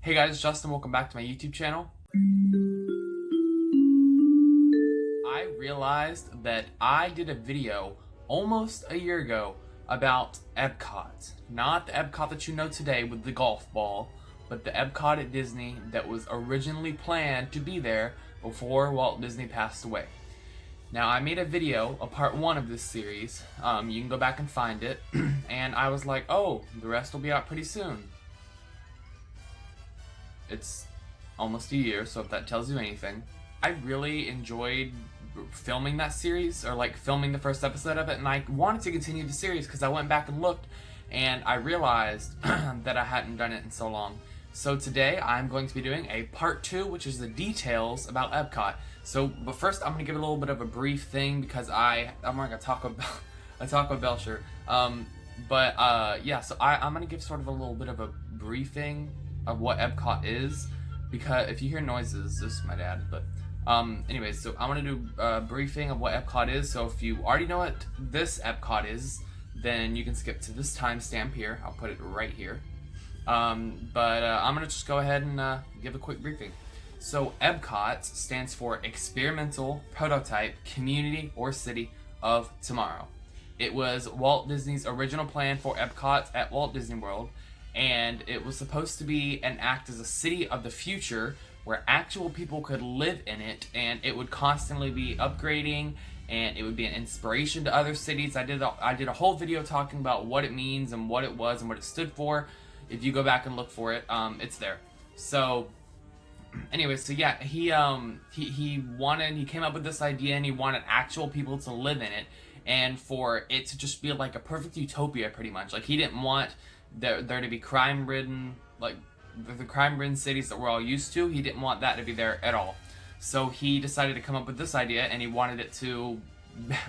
Hey guys, it's Justin. Welcome back to my YouTube channel. I realized that I did a video almost a year ago about Epcot. Not the Epcot that you know today with the golf ball, but the Epcot at Disney that was originally planned to be there before Walt Disney passed away. Now, I made a video, a part one of this series. You can go back and find it. And I was like, oh, the rest will be out pretty soon. It's almost a year, so if that tells you anything. I really enjoyed filming that series, or like filming the first episode of it, and I wanted to continue the series because I went back and looked, and I realized that I hadn't done it in so long. So today I'm going to be doing a part two, which is the details about Epcot. But first I'm going to give it a little bit of a brief thing because I'm wearing a Taco Bell shirt. So I'm going to give sort of a little bit of a briefing of what Epcot is, because if you hear noises, this is my dad, but anyways, so I'm going to do a briefing of what Epcot is. So if you already know what this Epcot is, then you can skip to this timestamp here. I'll put it right here. I'm going to just go ahead and give a quick briefing. So Epcot stands for Experimental Prototype Community or City of Tomorrow. It was Walt Disney's original plan for Epcot at Walt Disney World, and it was supposed to be and act as a city of the future where actual people could live in it, and it would constantly be upgrading, and it would be an inspiration to other cities. I did a whole video talking about what it means and what it was and what it stood for. If you go back and look for it, it's there. So anyway, so yeah, he came up with this idea, and he wanted actual people to live in it, and for it to just be like a perfect utopia, pretty much. Like, he didn't want there to be crime-ridden, like the crime-ridden cities that we're all used to. He didn't want that to be there at all. So he decided to come up with this idea, and he wanted it to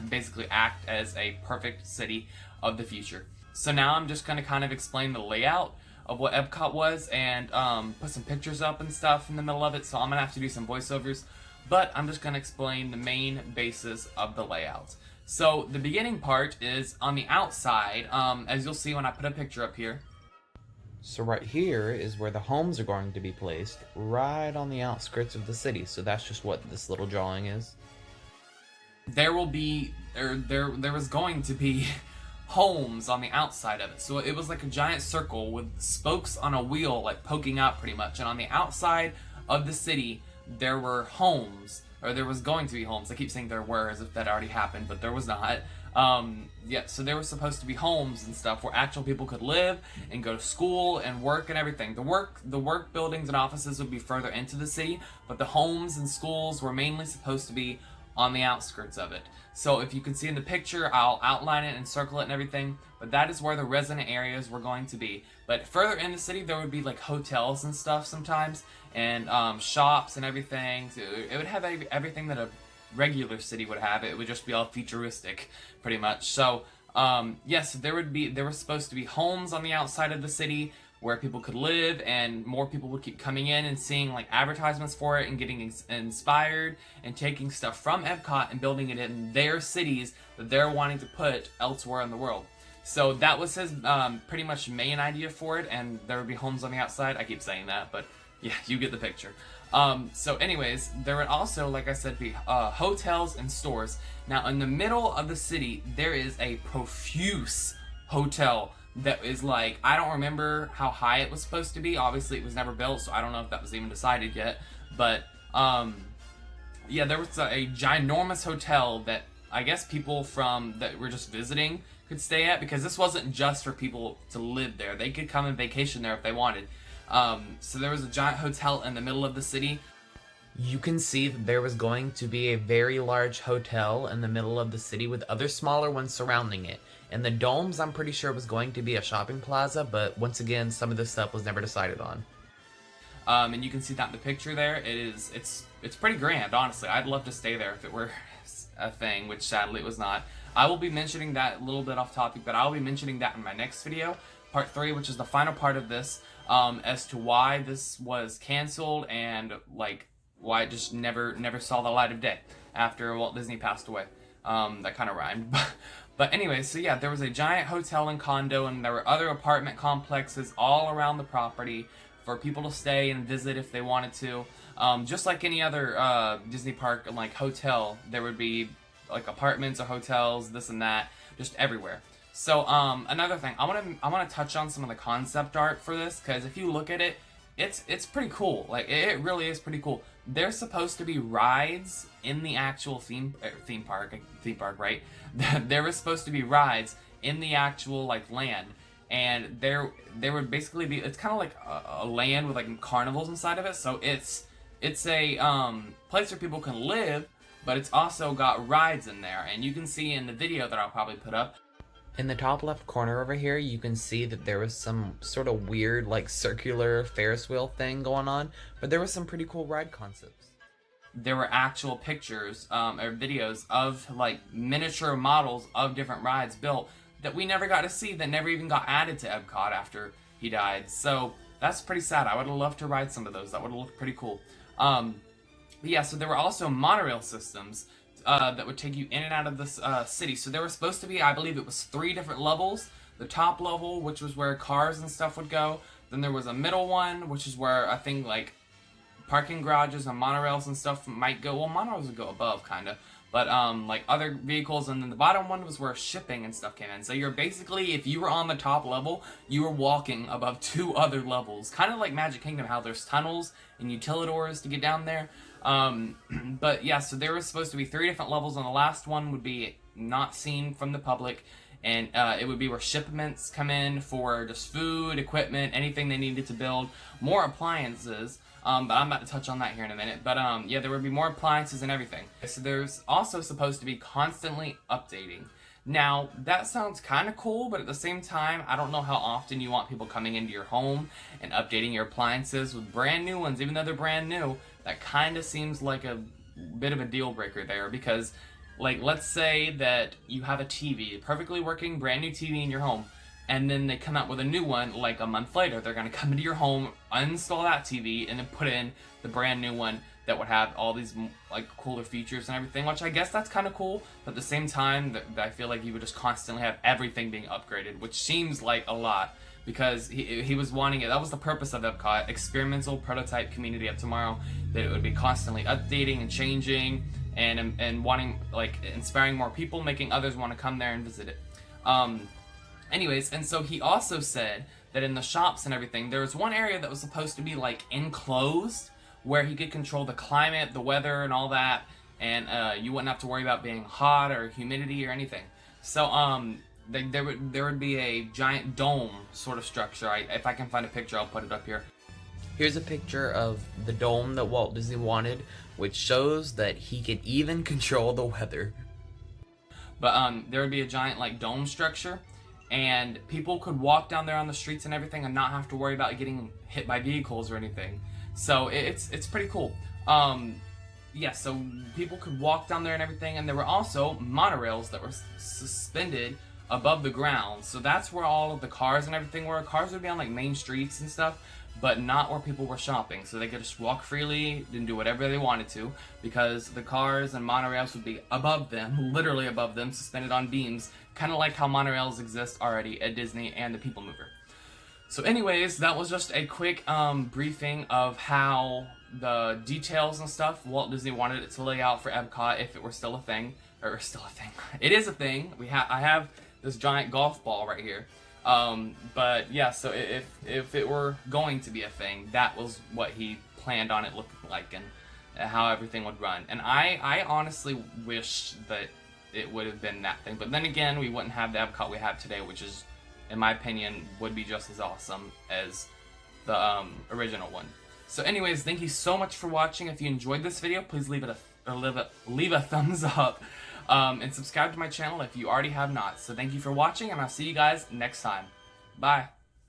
basically act as a perfect city of the future. So now I'm just going to kind of explain the layout of what Epcot was, and put some pictures up and stuff in the middle of it, so I'm going to have to do some voiceovers, but I'm just going to explain the main basis of the layout. So the beginning part is on the outside, as you'll see when I put a picture up here. So right here is where the homes are going to be placed, right on the outskirts of the city. So that's just what this little drawing is. There was going to be homes on the outside of it. So it was like a giant circle with spokes on a wheel, like poking out pretty much. And on the outside of the city, there were homes. Or there was going to be homes. I keep saying there were as if that already happened, but there was not. So there were supposed to be homes and stuff where actual people could live and go to school and work and everything. The work buildings and offices would be further into the city, but the homes and schools were mainly supposed to be on the outskirts of it. So if you can see in the picture, I'll outline it and circle it and everything, but that is where the resident areas were going to be. But further in the city, there would be like hotels and stuff sometimes, and shops and everything. So it would have everything that a regular city would have. It would just be all futuristic, pretty much. So yes, there were supposed to be homes on the outside of the city where people could live, and more people would keep coming in and seeing like advertisements for it and getting inspired and taking stuff from Epcot and building it in their cities that they're wanting to put elsewhere in the world. So that was his pretty much main idea for it, and there would be homes on the outside. I keep saying that, but yeah, you get the picture. So anyways, there would also, like I said, be hotels and stores. Now in the middle of the city, there is a profuse hotel that is like, I don't remember how high it was supposed to be. Obviously it was never built, so I don't know if that was even decided yet. But yeah, there was a ginormous hotel that I guess people that were just visiting could stay at, because this wasn't just for people to live there. They could come and vacation there if they wanted. So there was a giant hotel in the middle of the city. You can see that there was going to be a very large hotel in the middle of the city with other smaller ones surrounding it. And the domes, I'm pretty sure, was going to be a shopping plaza, but once again, some of this stuff was never decided on. And you can see that in the picture there. It's pretty grand, honestly. I'd love to stay there if it were a thing, which sadly it was not. I will be mentioning that a little bit off topic, but I'll be mentioning that in my next video, part 3, which is the final part of this, as to why this was canceled and like why it just never saw the light of day after Walt Disney passed away. That kind of rhymed. But anyway, so yeah, there was a giant hotel and condo, and there were other apartment complexes all around the property for people to stay and visit if they wanted to. Just like any other Disney park, like hotel, there would be like apartments or hotels, this and that, just everywhere. So another thing, I want to touch on some of the concept art for this, because if you look at it, it's pretty cool. Like it really is pretty cool. There's supposed to be rides in the actual theme park, right? There was supposed to be rides in the actual like land, and there would basically be, it's kind of like a land with like carnivals inside of it. So it's a place where people can live, but it's also got rides in there, and you can see in the video that I'll probably put up. In the top left corner over here, you can see that there was some sort of weird, like, circular Ferris wheel thing going on, but there was some pretty cool ride concepts. There were actual pictures or videos of, like, miniature models of different rides built that we never got to see, that never even got added to Epcot after he died. So that's pretty sad. I would have loved to ride some of those. That would have looked pretty cool. But yeah, so there were also monorail systems that would take you in and out of this city. So there were supposed to be, I believe it was 3 different levels. The top level, which was where cars and stuff would go. Then there was a middle one, which is where I think like parking garages and monorails and stuff might go. Well, monorails would go above, kind of. But like other vehicles, and then the bottom one was where shipping and stuff came in. So you're basically, if you were on the top level, you were walking above 2 other levels. Kind of like Magic Kingdom, how there's tunnels and utilidors to get down there. But yeah, so there was supposed to be 3 different levels, and the last one would be not seen from the public, and it would be where shipments come in for just food, equipment, anything they needed to build, more appliances, but I'm about to touch on that here in a minute. But yeah, there would be more appliances and everything. So there's also supposed to be constantly updating. Now, that sounds kind of cool, but at the same time, I don't know how often you want people coming into your home and updating your appliances with brand new ones, even though they're brand new. That kind of seems like a bit of a deal breaker there, because, like, let's say that you have a TV, perfectly working brand new TV in your home, and then they come out with a new one like a month later. They're going to come into your home, uninstall that TV, and then put in the brand new one that would have all these like cooler features and everything, which I guess that's kind of cool, but at the same time, I feel like you would just constantly have everything being upgraded, which seems like a lot, because he was wanting it. That was the purpose of Epcot, experimental prototype community of tomorrow, that it would be constantly updating and changing, and wanting, like, inspiring more people, making others want to come there and visit it. Anyways, and so he also said that in the shops and everything, there was one area that was supposed to be like enclosed, where he could control the climate, the weather, and all that, and you wouldn't have to worry about being hot or humidity or anything. So there would be a giant dome sort of structure. If I can find a picture, I'll put it up here. Here's a picture of the dome that Walt Disney wanted, which shows that he could even control the weather. But there would be a giant like dome structure, and people could walk down there on the streets and everything and not have to worry about getting hit by vehicles or anything. So it's pretty cool. Yeah, so people could walk down there and everything, and there were also monorails that were suspended above the ground. So that's where all of the cars and everything were. Cars would be on like main streets and stuff, but not where people were shopping. So they could just walk freely and do whatever they wanted to, because the cars and monorails would be above them, literally above them, suspended on beams, kind of like how monorails exist already at Disney and the People Mover. So anyways, that was just a quick briefing of how the details and stuff Walt Disney wanted it to lay out for Epcot, if it were still a thing. Or still a thing. It is a thing. I have this giant golf ball right here. But yeah, so if it were going to be a thing, that was what he planned on it looking like, and how everything would run. And I honestly wish that it would have been that thing. But then again, we wouldn't have the Epcot we have today, which is, in my opinion, would be just as awesome as the original one. So anyways, thank you so much for watching. If you enjoyed this video, please leave a thumbs up, and subscribe to my channel if you already have not. So thank you for watching, and I'll see you guys next time. Bye.